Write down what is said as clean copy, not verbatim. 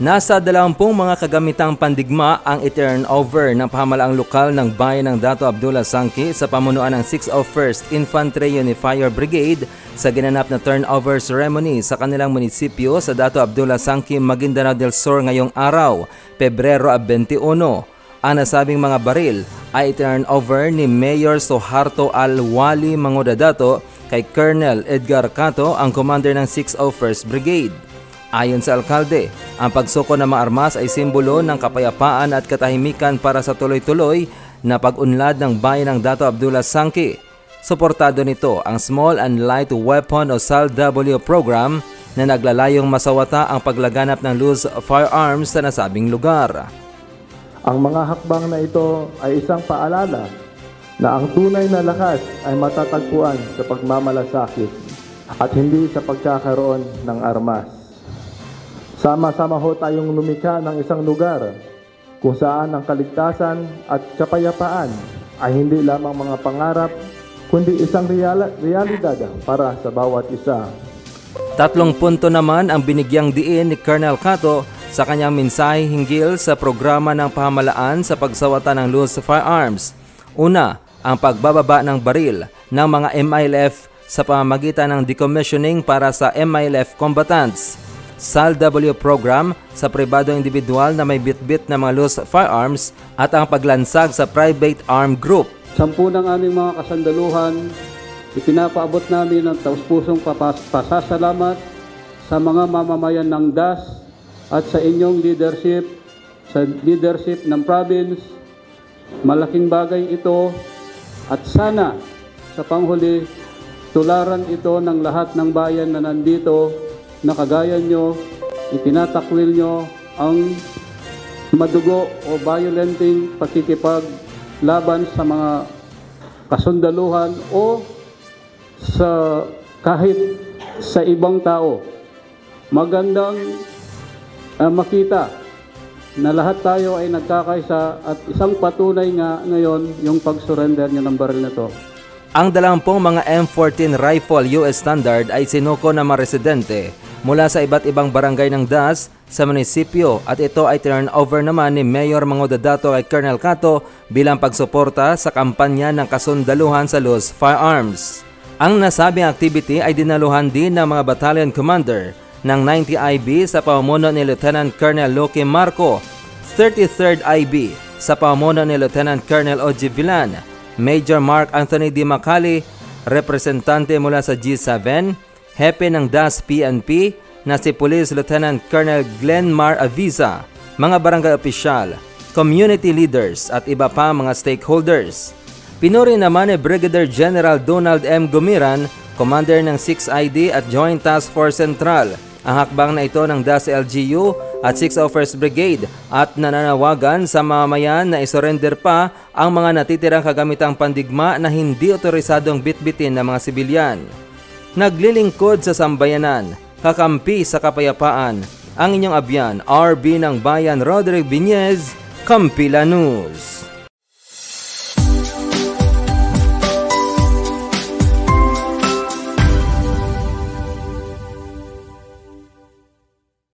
Nasa 20 mga kagamitang pandigma ang i-turnover ng pamahalaang lokal ng bayan ng Dato Abdullah Sangki sa pamunuan ng 601st Infantry Unifier Brigade sa ginanap na turnover ceremony sa kanilang munisipyo sa Dato Abdullah Sangki, Maguindanao del Sur ngayong araw, Pebrero 21. Ang nasabing mga baril ay i-turnover ni Mayor Soharto Al-Wali Mangodadato kay Colonel Edgar Cato, ang commander ng 601st Brigade. Ayon sa alkalde, ang pagsuko ng mga armas ay simbolo ng kapayapaan at katahimikan para sa tuloy-tuloy na pag-unlad ng bayan ng Dato Abdullah Sangki. Suportado nito ang Small and Light Weapon o SALW program na naglalayong masawata ang paglaganap ng loose firearms sa nasabing lugar. Ang mga hakbang na ito ay isang paalala na ang tunay na lakas ay matatagpuan sa pagmamalasakit at hindi sa pagkakaroon ng armas. Sama-sama ho tayong lumikha ng isang lugar kung saan ang kaligtasan at kapayapaan ay hindi lamang mga pangarap, kundi isang realidad para sa bawat isa. 3 punto naman ang binigyang diin ni Colonel Cato sa kanyang mensahe hinggil sa programa ng pamahalaan sa pagsawata ng loose firearms. Una, ang pagbababa ng baril ng mga MILF sa pamamagitan ng decommissioning para sa MILF combatants. SALW program sa pribadong individual na may bitbit na mga loose firearms at ang paglansag sa private armed group. 10 ng aming mga kasandaluhan, ipinapaabot namin ang taus-pusong pasasalamat sa mga mamamayan ng DAS at sa inyong leadership, sa leadership ng province. Malaking bagay ito at sana sa panghuli, tularan ito ng lahat ng bayan na nandito na kagaya nyo, itinatakwil nyo ang madugo o violenting pakikipaglaban sa mga kasundaluhan o sa kahit sa ibang tao. Magandang makita na lahat tayo ay nagkakaisa at isang patunay nga ngayon yung pag-surrender nyo ng baril na to. Ang 20 mga M14 rifle US standard ay sinuko ng mga residente mula sa iba't ibang barangay ng DAS sa munisipyo at ito ay turnover naman ni Mayor Mangodadato kay Colonel Cato bilang pagsuporta sa kampanya ng kasundaluhan sa loose firearms. Ang nasabing activity ay dinaluhan din ng mga battalion commander ng 90 IB sa pamumuno ni Lieutenant Colonel Loki Marco, 33rd IB sa pamumuno ni Lieutenant Colonel O.G. Villan, Major Mark Anthony Di Macali, representante mula sa G7, Hepe ng DAS PNP na si Police Lieutenant Colonel Glenmar Aviza, mga barangay opisyal, community leaders at iba pa mga stakeholders. Pinuri naman ni Brigadier General Donald M. Gumiran, Commander ng 6ID at Joint Task Force Central, ang hakbang na ito ng DAS LGU at 601st Brigade at nananawagan sa mamamayan na isurrender pa ang mga natitirang kagamitang pandigma na hindi otorisadong bitbitin ng mga sibilyan. Naglilingkod sa sambayanan, kakampi sa kapayapaan, ang inyong abyan, RB ng Bayan Roderick Viñez, Kampila News.